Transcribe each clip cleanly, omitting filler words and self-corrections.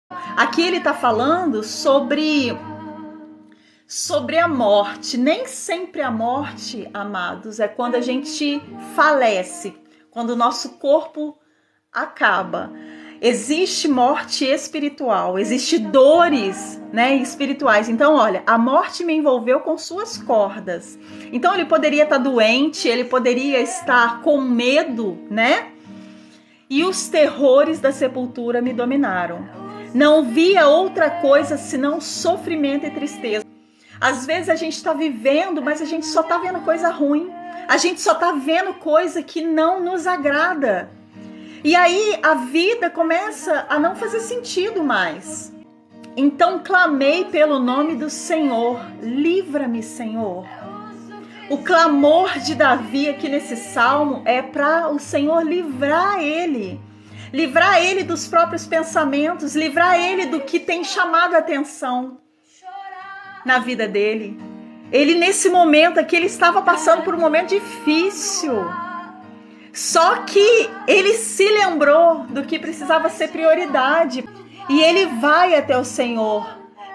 Aqui ele está falando sobre a morte. Nem sempre a morte, amados, é quando a gente falece, quando o nosso corpo acaba. Existe morte espiritual, existe dores, né, espirituais. Então, olha, a morte me envolveu com suas cordas. Então, ele poderia estar doente, ele poderia estar com medo, né? E os terrores da sepultura me dominaram. Não via outra coisa senão sofrimento e tristeza. Às vezes a gente está vivendo, mas a gente só está vendo coisa ruim. A gente só está vendo coisa que não nos agrada. E aí a vida começa a não fazer sentido mais. Então clamei pelo nome do Senhor. Livra-me, Senhor. O clamor de Davi aqui nesse salmo é para o Senhor livrar ele. Livrar ele dos próprios pensamentos. Livrar ele do que tem chamado a atenção na vida dele. Ele nesse momento aqui, ele estava passando por um momento difícil. Só que ele se lembrou do que precisava ser prioridade. E ele vai até o Senhor.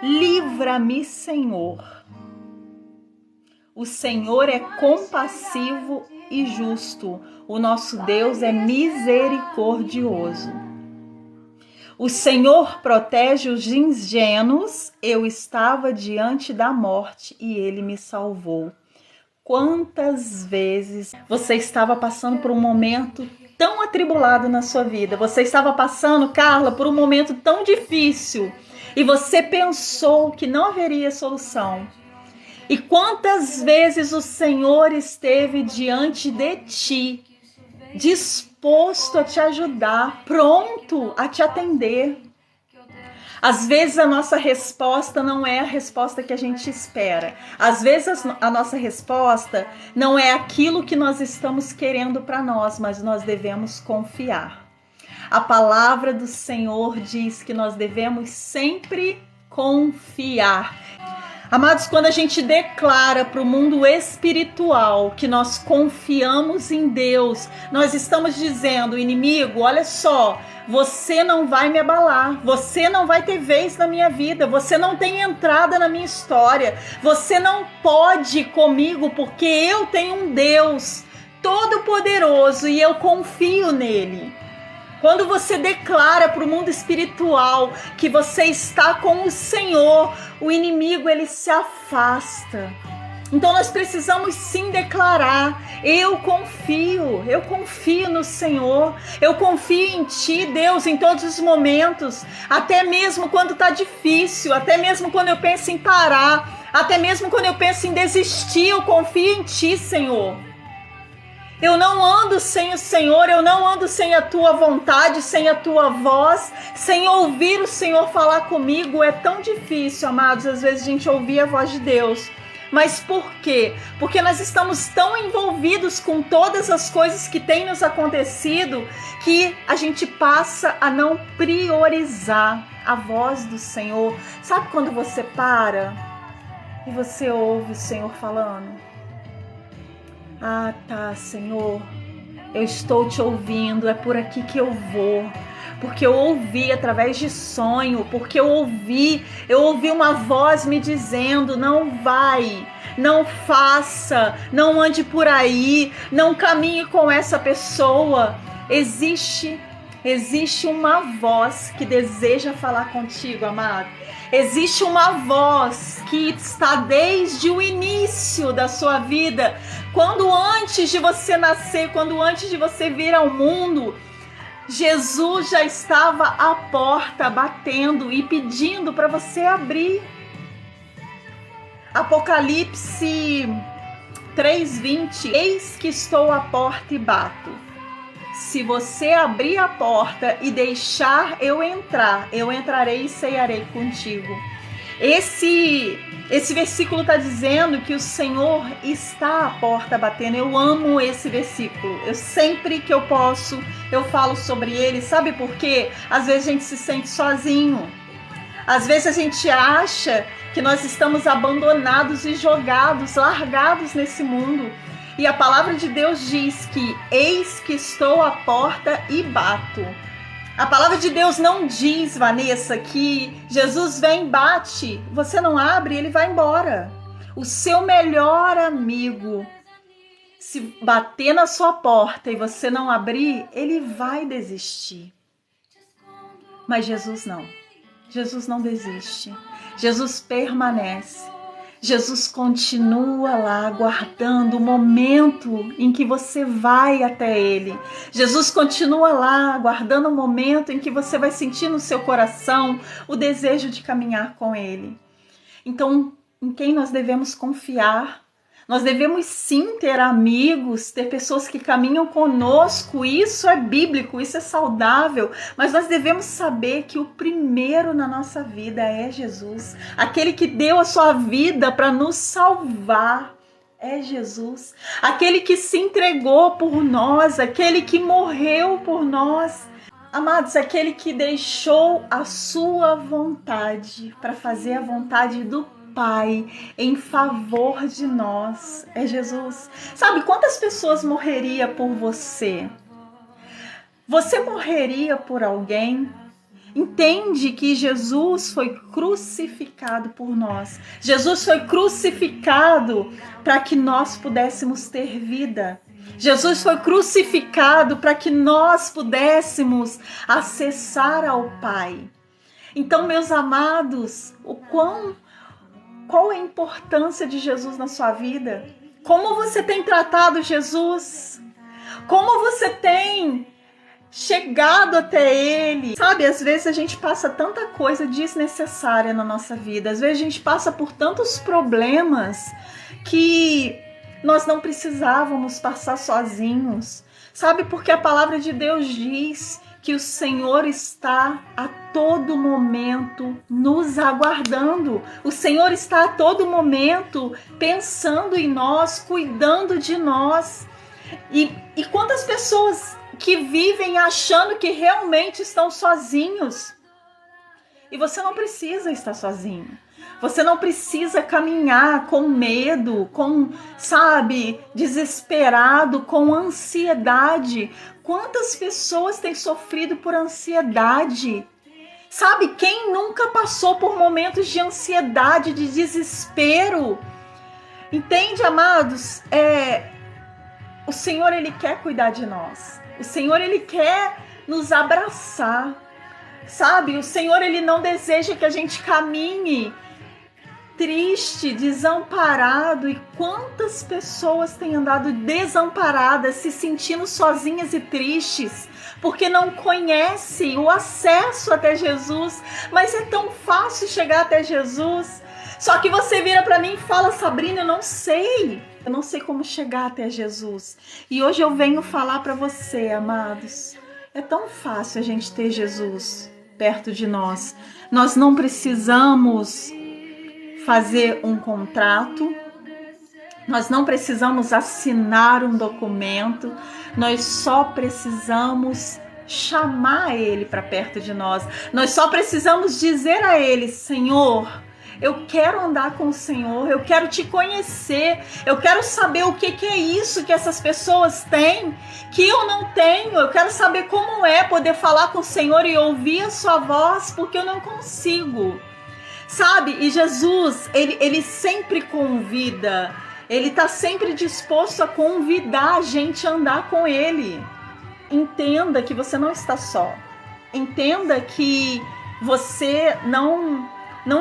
Livra-me, Senhor. O Senhor é compassivo e justo. O nosso Deus é misericordioso. O Senhor protege os ingênuos. Eu estava diante da morte e Ele me salvou. Quantas vezes você estava passando por um momento tão atribulado na sua vida? Você estava passando, Carla, por um momento tão difícil e você pensou que não haveria solução. E quantas vezes o Senhor esteve diante de ti, disposto a te ajudar, pronto a te atender. Às vezes a nossa resposta não é a resposta que a gente espera. Às vezes a nossa resposta não é aquilo que nós estamos querendo para nós, mas nós devemos confiar. A palavra do Senhor diz que nós devemos sempre confiar. Amados, quando a gente declara para o mundo espiritual que nós confiamos em Deus, nós estamos dizendo, inimigo, olha só, você não vai me abalar, você não vai ter vez na minha vida, você não tem entrada na minha história, você não pode comigo porque eu tenho um Deus todo-poderoso e eu confio nele. Quando você declara para o mundo espiritual que você está com o Senhor, o inimigo ele se afasta. Então nós precisamos sim declarar, eu confio no Senhor, eu confio em Ti, Deus, em todos os momentos, até mesmo quando está difícil, até mesmo quando eu penso em parar, até mesmo quando eu penso em desistir, eu confio em Ti, Senhor. Eu não ando sem o Senhor, eu não ando sem a Tua vontade, sem a Tua voz, sem ouvir o Senhor falar comigo. É tão difícil, amados, às vezes a gente ouvir a voz de Deus. Mas por quê? Porque nós estamos tão envolvidos com todas as coisas que têm nos acontecido que a gente passa a não priorizar a voz do Senhor. Sabe quando você para e você ouve o Senhor falando? Ah, tá, Senhor, eu estou te ouvindo, é por aqui que eu vou. Porque eu ouvi através de sonho, porque eu ouvi uma voz me dizendo, não vai, não faça, não ande por aí, não caminhe com essa pessoa. Existe uma voz que deseja falar contigo, amado. Existe uma voz que está desde o início da sua vida, quando antes de você nascer, quando antes de você vir ao mundo, Jesus já estava à porta batendo e pedindo para você abrir. Apocalipse 3:20, eis que estou à porta e bato. Se você abrir a porta e deixar eu entrar, eu entrarei e cearei contigo. Esse versículo está dizendo que o Senhor está à porta batendo. Eu amo esse versículo. Eu sempre que eu posso, eu falo sobre ele. Sabe por quê? Às vezes a gente se sente sozinho. Às vezes a gente acha que nós estamos abandonados e jogados, largados nesse mundo. E a palavra de Deus diz que eis que estou à porta e bato. A palavra de Deus não diz, Vanessa, que Jesus vem, bate, você não abre, ele vai embora. O seu melhor amigo, se bater na sua porta e você não abrir, ele vai desistir. Mas Jesus não. Jesus não desiste. Jesus permanece. Jesus continua lá aguardando o momento em que você vai até Ele. Jesus continua lá aguardando o momento em que você vai sentir no seu coração o desejo de caminhar com Ele. Então, em quem nós devemos confiar? Nós devemos sim ter amigos, ter pessoas que caminham conosco. Isso é bíblico, isso é saudável. Mas nós devemos saber que o primeiro na nossa vida é Jesus. Aquele que deu a sua vida para nos salvar é Jesus. Aquele que se entregou por nós, aquele que morreu por nós. Amados, aquele que deixou a sua vontade para fazer a vontade do Pai em favor de nós é Jesus. Sabe quantas pessoas morreria por você? Você morreria por alguém? Entende que Jesus foi crucificado por nós. Jesus foi crucificado para que nós pudéssemos ter vida. Jesus foi crucificado para que nós pudéssemos acessar ao Pai. Então, meus amados, qual é a importância de Jesus na sua vida? Como você tem tratado Jesus? Como você tem chegado até Ele? Sabe, às vezes a gente passa tanta coisa desnecessária na nossa vida. Às vezes a gente passa por tantos problemas que nós não precisávamos passar sozinhos. Sabe, porque a palavra de Deus diz que o Senhor está a todo momento nos aguardando. O Senhor está a todo momento pensando em nós, cuidando de nós. E quantas pessoas que vivem achando que realmente estão sozinhos? E você não precisa estar sozinho. Você não precisa caminhar com medo, desesperado, com ansiedade. Quantas pessoas têm sofrido por ansiedade? Sabe, quem nunca passou por momentos de ansiedade, de desespero? Entende, amados? O Senhor, Ele quer cuidar de nós. O Senhor, Ele quer nos abraçar. Sabe, o Senhor, Ele não deseja que a gente caminhe triste, desamparado. E quantas pessoas têm andado desamparadas, se sentindo sozinhas e tristes, porque não conhecem o acesso até Jesus. Mas é tão fácil chegar até Jesus. Só que você vira para mim e fala: Sabrina, eu não sei como chegar até Jesus. E hoje eu venho falar para você, amados, é tão fácil a gente ter Jesus perto de nós. Nós não precisamos fazer um contrato, nós não precisamos assinar um documento, nós só precisamos chamar Ele para perto de nós. Nós só precisamos dizer a Ele: Senhor, eu quero andar com o Senhor, eu quero te conhecer, eu quero saber o que é isso que essas pessoas têm, que eu não tenho. Eu quero saber como é poder falar com o Senhor e ouvir a sua voz, porque eu não consigo. Sabe, e Jesus, ele sempre convida, Ele está sempre disposto a convidar a gente a andar com Ele. Entenda que você não está só. Entenda que você não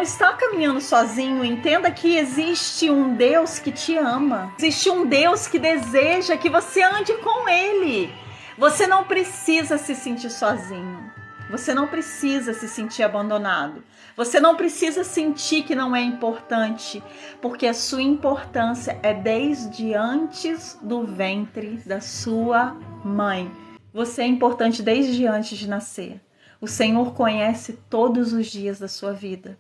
está caminhando sozinho. Entenda que existe um Deus que te ama. Existe um Deus que deseja que você ande com Ele. Você não precisa se sentir sozinho. Você não precisa se sentir abandonado. Você não precisa sentir que não é importante, porque a sua importância é desde antes do ventre da sua mãe. Você é importante desde antes de nascer. O Senhor conhece todos os dias da sua vida.